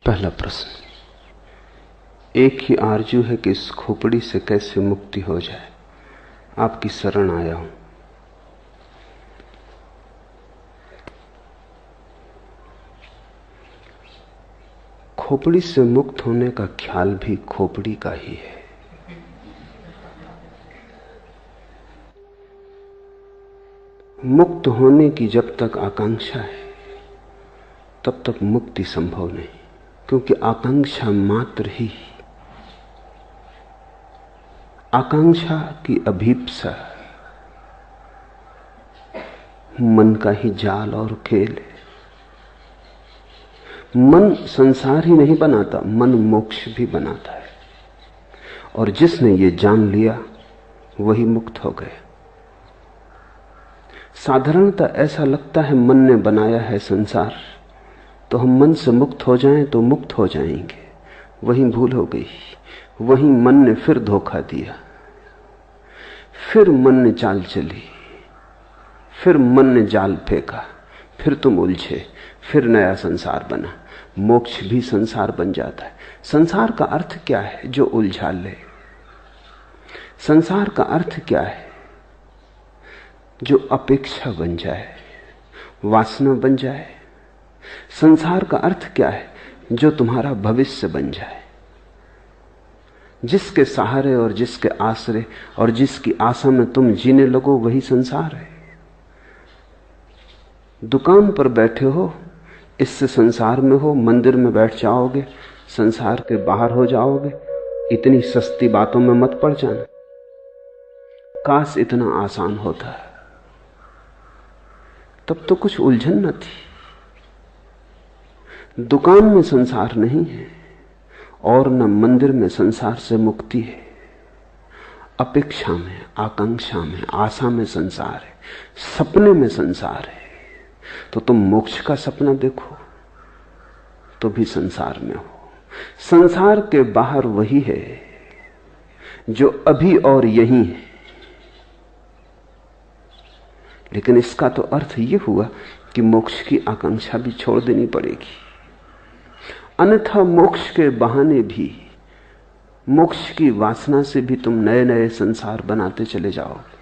पहला प्रश्न। एक ही आरजू है कि इस खोपड़ी से कैसे मुक्ति हो जाए। आपकी शरण आया हूं। खोपड़ी से मुक्त होने का ख्याल भी खोपड़ी का ही है। मुक्त होने की जब तक आकांक्षा है तब तक मुक्ति संभव नहीं, क्योंकि आकांक्षा मात्र ही, आकांक्षा की अभीप्सा मन का ही जाल और खेल है। मन संसार ही नहीं बनाता, मन मोक्ष भी बनाता है। और जिसने ये जान लिया वही मुक्त हो गया। साधारणतः ऐसा लगता है मन ने बनाया है संसार, तो हम मन से मुक्त हो जाएं तो मुक्त हो जाएंगे। वही भूल हो गई। वही मन ने फिर धोखा दिया, फिर मन ने चाल चली, फिर मन ने जाल फेंका, फिर तुम उलझे, फिर नया संसार बना। मोक्ष भी संसार बन जाता है। संसार का अर्थ क्या है? जो उलझा ले। संसार का अर्थ क्या है? जो अपेक्षा बन जाए, वासना बन जाए। संसार का अर्थ क्या है? जो तुम्हारा भविष्य बन जाए। जिसके सहारे और जिसके आश्रय और जिसकी आशा में तुम जीने लगो वही संसार है। दुकान पर बैठे हो, इससे संसार में हो। मंदिर में बैठ जाओगे, संसार के बाहर हो जाओगे। इतनी सस्ती बातों में मत पड़ जाना। काश इतना आसान होता, तब तो कुछ उलझन न थी। दुकान में संसार नहीं है और न मंदिर में संसार से मुक्ति है। अपेक्षा में, आकांक्षा में, आशा में संसार है, सपने में संसार है। तो तुम मोक्ष का सपना देखो तो भी संसार में हो। संसार के बाहर वही है जो अभी और यही है। लेकिन इसका तो अर्थ यह हुआ कि मोक्ष की आकांक्षा भी छोड़ देनी पड़ेगी। अन्यथा मोक्ष के बहाने भी, मोक्ष की वासना से भी तुम नए नए संसार बनाते चले जाओगे।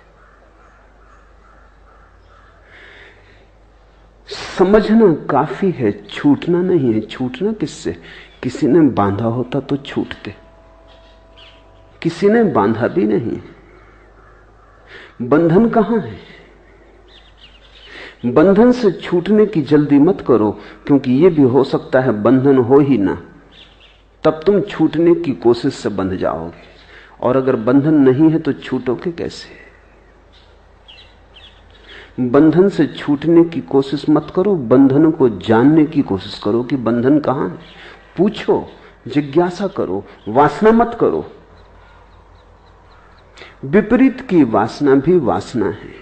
समझना काफी है, छूटना नहीं है। छूटना किससे? किसी ने बांधा होता तो छूटते, किसी ने बांधा भी नहीं। बंधन कहां है? बंधन से छूटने की जल्दी मत करो, क्योंकि यह भी हो सकता है बंधन हो ही ना, तब तुम छूटने की कोशिश से बंध जाओगे। और अगर बंधन नहीं है तो छूटोगे कैसे? बंधन से छूटने की कोशिश मत करो, बंधन को जानने की कोशिश करो कि बंधन कहां है। पूछो, जिज्ञासा करो, वासना मत करो। विपरीत की वासना भी वासना है।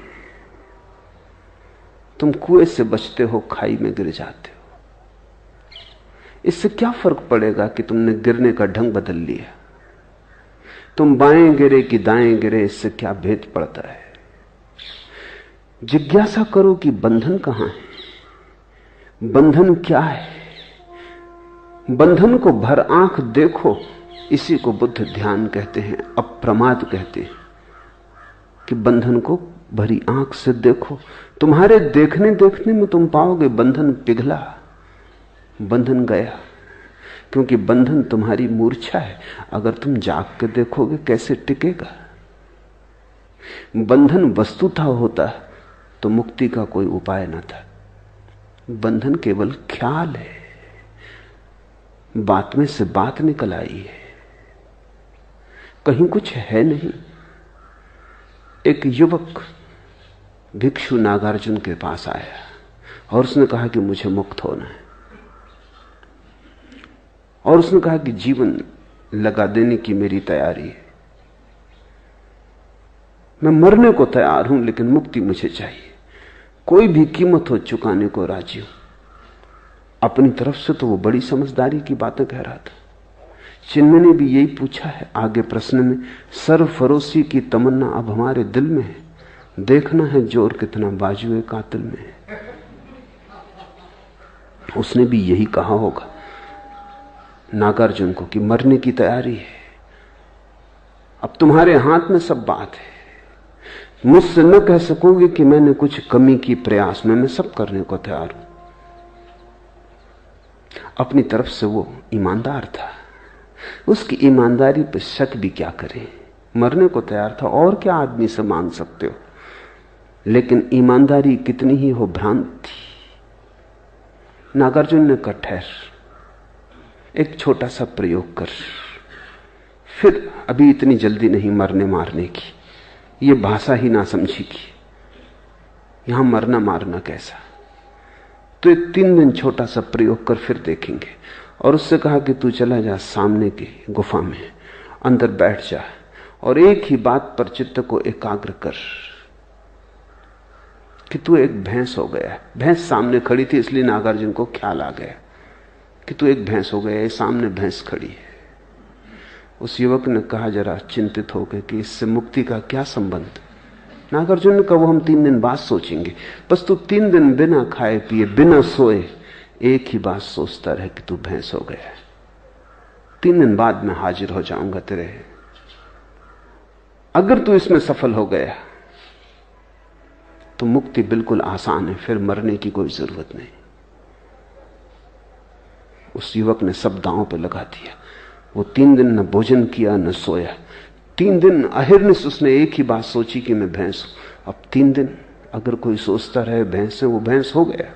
तुम कुएं से बचते हो, खाई में गिर जाते हो। इससे क्या फर्क पड़ेगा कि तुमने गिरने का ढंग बदल लिया? तुम बाएं गिरे कि दाएं गिरे, इससे क्या भेद पड़ता है? जिज्ञासा करो कि बंधन कहां है, बंधन क्या है। बंधन को भर आंख देखो। इसी को बुद्ध ध्यान कहते हैं, अप्रमाद कहते हैं कि बंधन को भरी आंख से देखो। तुम्हारे देखने देखने में तुम पाओगे बंधन पिघला, बंधन गया। क्योंकि बंधन तुम्हारी मूर्छा है। अगर तुम जाग के देखोगे कैसे टिकेगा? बंधन वस्तुतः होता तो मुक्ति का कोई उपाय न था। बंधन केवल ख्याल है, बात में से बात निकल आई है, कहीं कुछ है नहीं। एक युवक भिक्षु नागार्जुन के पास आया और उसने कहा कि मुझे मुक्त होना है। और उसने कहा कि जीवन लगा देने की मेरी तैयारी है, मैं मरने को तैयार हूं, लेकिन मुक्ति मुझे चाहिए। कोई भी कीमत हो चुकाने को राजी हूं। अपनी तरफ से तो वो बड़ी समझदारी की बातें कह रहा था। चिन्मय ने भी यही पूछा है आगे प्रश्न में। सरफरोशी की तमन्ना अब हमारे दिल में है, देखना है जोर कितना बाजुए कातिल में है। उसने भी यही कहा होगा। नागार्जुन को कि मरने की तैयारी है, अब तुम्हारे हाथ में सब बात है। मुझसे न कह सकोगे कि मैंने कुछ कमी की प्रयास में, मैं सब करने को तैयार हूं। अपनी तरफ से वो ईमानदार था, उसकी ईमानदारी पर शक भी क्या करें। मरने को तैयार था, और क्या आदमी से मांग सकते हो। लेकिन ईमानदारी कितनी ही हो भ्रांत थी। नागार्जुन ने कहा ठहर, एक छोटा सा प्रयोग कर, फिर अभी इतनी जल्दी नहीं मरने मारने की, ये भाषा ही ना समझेगी, यहां मरना मारना कैसा। तो एक 3 दिन छोटा सा प्रयोग कर, फिर देखेंगे। और उससे कहा कि तू चला जा सामने की गुफा में, अंदर बैठ जा और एक ही बात पर चित्त को एकाग्र कर कि तू एक भैंस हो गया है। भैंस सामने खड़ी थी, इसलिए नागार्जुन को ख्याल आ गया कि तू एक भैंस हो गया है, सामने भैंस खड़ी है। उस युवक ने कहा जरा चिंतित होकर कि इससे मुक्ति का क्या संबंध। नागार्जुन ने कहा वो हम 3 दिन बाद सोचेंगे, बस तू 3 दिन बिना खाए पिए बिना सोए एक ही बात सोचता रहे कि तू भैंस हो गया है। 3 दिन बाद मैं हाजिर हो जाऊंगा तेरे। अगर तू इसमें सफल हो गया तो मुक्ति बिल्कुल आसान है, फिर मरने की कोई जरूरत नहीं। उस युवक ने सब दांव पे लगा दिया। वो 3 दिन न भोजन किया न सोया। 3 दिन अहिर्निश उसने एक ही बात सोची कि मैं भैंस हूं। अब 3 दिन अगर कोई सोचता रहे भैंस है, वो भैंस हो गया।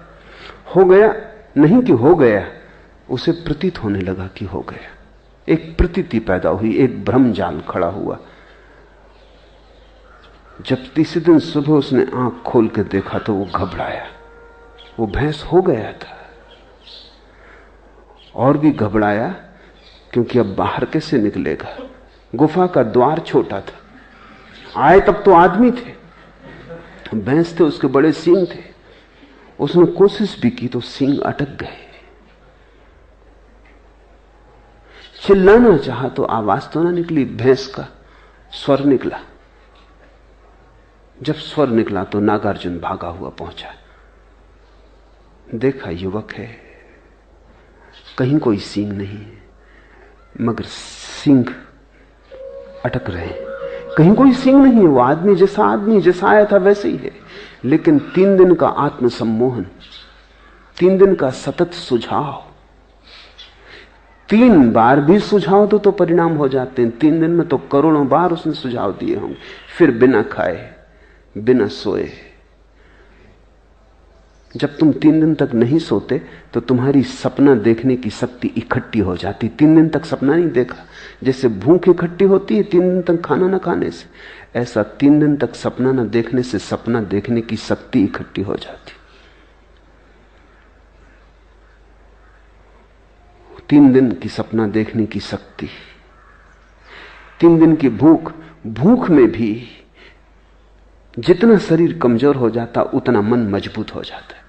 हो गया नहीं कि हो गया, उसे प्रतीत होने लगा कि हो गया। एक प्रतीति पैदा हुई, एक भ्रम जाल खड़ा हुआ। जब तीसरे दिन सुबह उसने आंख खोल के देखा तो वो घबराया, वो भैंस हो गया था। और भी घबराया क्योंकि अब बाहर कैसे निकलेगा। गुफा का द्वार छोटा था, आए तब तो आदमी थे, भैंस थे, उसके बड़े सींग थे। उसने कोशिश भी की तो सींग अटक गए। चिल्लाना चाहा तो आवाज तो ना निकली, भैंस का स्वर निकला। जब स्वर निकला तो नागार्जुन भागा हुआ पहुंचा। देखा युवक है, कहीं कोई सींग नहीं है, मगर सींग अटक रहे। कहीं कोई सींग नहीं है, वो आदमी जैसा आया था वैसे ही है। लेकिन 3 दिन का आत्मसम्मोहन, 3 दिन का सतत सुझाव, 3 बार भी सुझाव तो परिणाम हो जाते हैं। 3 दिन में तो करोड़ों बार उसने सुझाव दिए होंगे। फिर बिना खाए बिना सोए। जब तुम 3 दिन तक नहीं सोते तो तुम्हारी सपना देखने की शक्ति इकट्ठी हो जाती। 3 दिन तक सपना नहीं देखा, जैसे भूख इकट्ठी होती है 3 दिन तक खाना ना खाने से, ऐसा 3 दिन तक सपना न देखने से सपना देखने की शक्ति इकट्ठी हो जाती। 3 दिन की सपना देखने की शक्ति, 3 दिन की भूख में भी जितना शरीर कमजोर हो जाता उतना मन मजबूत हो जाता है।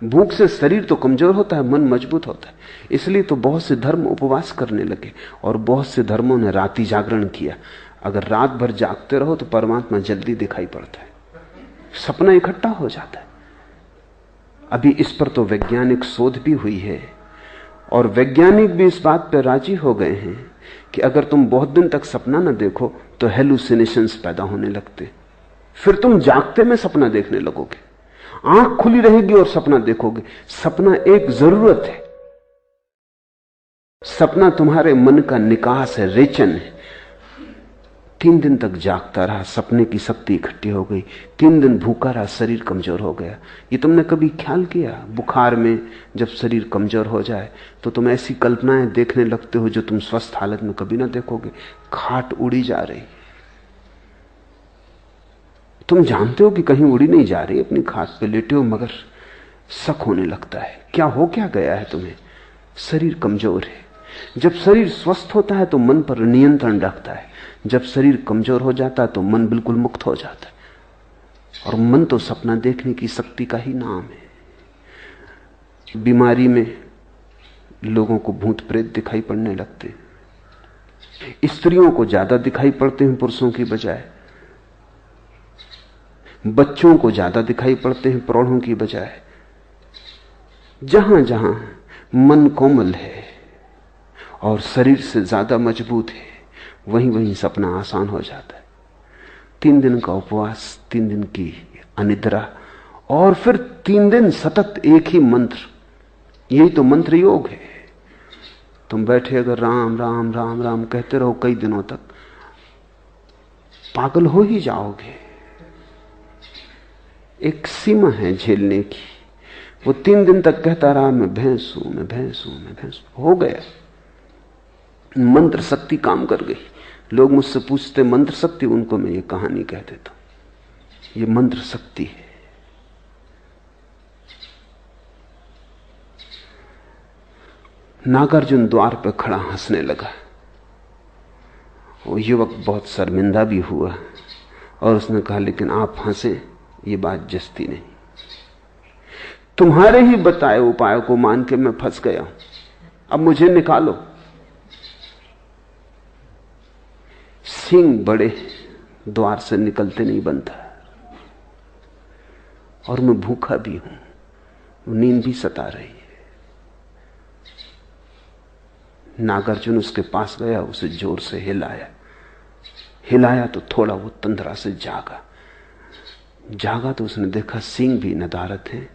भूख से शरीर तो कमजोर होता है, मन मजबूत होता है। इसलिए तो बहुत से धर्म उपवास करने लगे और बहुत से धर्मों ने रात्रि जागरण किया। अगर रात भर जागते रहो तो परमात्मा जल्दी दिखाई पड़ता है, सपना इकट्ठा हो जाता है। अभी इस पर तो वैज्ञानिक शोध भी हुई है और वैज्ञानिक भी इस बात पर राजी हो गए हैं कि अगर तुम बहुत दिन तक सपना न देखो तो हेलुसिनेशंस पैदा होने लगते, फिर तुम जागते में सपना देखने लगोगे, आंख खुली रहेगी और सपना देखोगे। सपना एक जरूरत है, सपना तुम्हारे मन का निकास है, रेचन है। 3 दिन तक जागता रहा, सपने की शक्ति इकट्ठी हो गई। 3 दिन भूखा रहा, शरीर कमजोर हो गया। ये तुमने कभी ख्याल किया, बुखार में जब शरीर कमजोर हो जाए तो तुम ऐसी कल्पनाएं देखने लगते हो जो तुम स्वस्थ हालत में कभी ना देखोगे। खाट उड़ी जा रही, तुम जानते हो कि कहीं उड़ी नहीं जा रही, अपनी खाट पे लेटे हो, मगर शक होने लगता है क्या गया है तुम्हें। शरीर कमजोर है। जब शरीर स्वस्थ होता है तो मन पर नियंत्रण रखता है, जब शरीर कमजोर हो जाता है तो मन बिल्कुल मुक्त हो जाता है। और मन तो सपना देखने की शक्ति का ही नाम है। बीमारी में लोगों को भूत प्रेत दिखाई पड़ने लगते हैं, स्त्रियों को ज्यादा दिखाई पड़ते हैं पुरुषों की बजाय, बच्चों को ज्यादा दिखाई पड़ते हैं प्रौढ़ों की बजाय। जहां जहां मन कोमल है और शरीर से ज्यादा मजबूत है, वहीं वहीं सपना आसान हो जाता है। 3 दिन का उपवास, 3 दिन की अनिद्रा, और फिर 3 दिन सतत एक ही मंत्र। यही तो मंत्र योग है। तुम बैठे अगर राम राम राम राम कहते रहो कई दिनों तक, पागल हो ही जाओगे। एक सीमा है झेलने की। वो 3 दिन तक कहता रहा मैं भैंस हूं, मैं भैंस हूं, मैं भैंस हूं। हो गया, मंत्र शक्ति काम कर गई। लोग मुझसे पूछते मंत्र शक्ति, उनको मैं ये कहानी कह देता हूं, ये मंत्र शक्ति है। नागार्जुन द्वार पर खड़ा हंसने लगा। वो युवक बहुत शर्मिंदा भी हुआ और उसने कहा लेकिन आप हंसे, ये बात जस्ती नहीं। तुम्हारे ही बताए उपाय को मान के मैं फंस गया हूं, अब मुझे निकालो। सिंह बड़े, द्वार से निकलते नहीं बनता, और मैं भूखा भी हूं, नींद भी सता रही है। नागार्जुन उसके पास गया, उसे जोर से हिलाया तो थोड़ा वो तंद्रा से जागा तो उसने देखा सिंह भी नदारत है,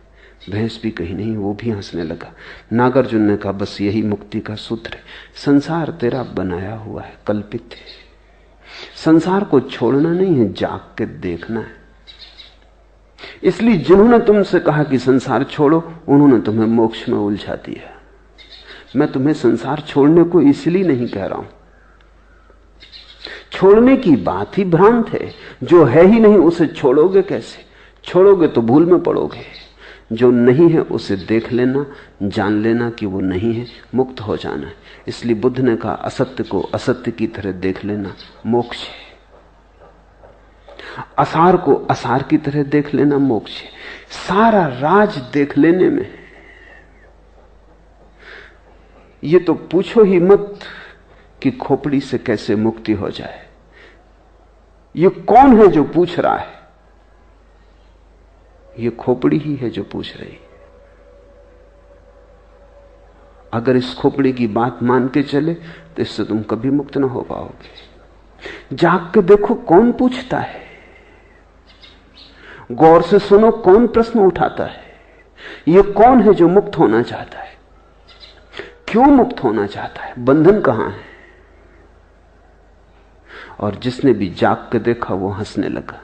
भैंस भी कहीं नहीं। वो भी हंसने लगा। नागार्जुन ने कहा बस यही मुक्ति का सूत्र है। संसार तेरा बनाया हुआ है, कल्पित है। संसार को छोड़ना नहीं है, जाग के देखना है। इसलिए जिन्होंने तुमसे कहा कि संसार छोड़ो, उन्होंने तुम्हें मोक्ष में उलझा दिया। मैं तुम्हें संसार छोड़ने को इसलिए नहीं कह रहा हूं। छोड़ने की बात ही भ्रांत है। जो है ही नहीं उसे छोड़ोगे कैसे? छोड़ोगे तो भूल में पड़ोगे। जो नहीं है उसे देख लेना, जान लेना कि वो नहीं है, मुक्त हो जाना है। इसलिए बुद्ध ने कहा असत्य को असत्य की तरह देख लेना मोक्ष है, असार को असार की तरह देख लेना मोक्ष है। सारा राज देख लेने में। ये तो पूछो ही मत कि खोपड़ी से कैसे मुक्ति हो जाए। ये कौन है जो पूछ रहा है? ये खोपड़ी ही है जो पूछ रही है। अगर इस खोपड़ी की बात मान के चले तो इससे तुम कभी मुक्त ना हो पाओगे। जाग के देखो कौन पूछता है, गौर से सुनो कौन प्रश्न उठाता है। ये कौन है जो मुक्त होना चाहता है? क्यों मुक्त होना चाहता है? बंधन कहां है? और जिसने भी जाग के देखा वो हंसने लगा।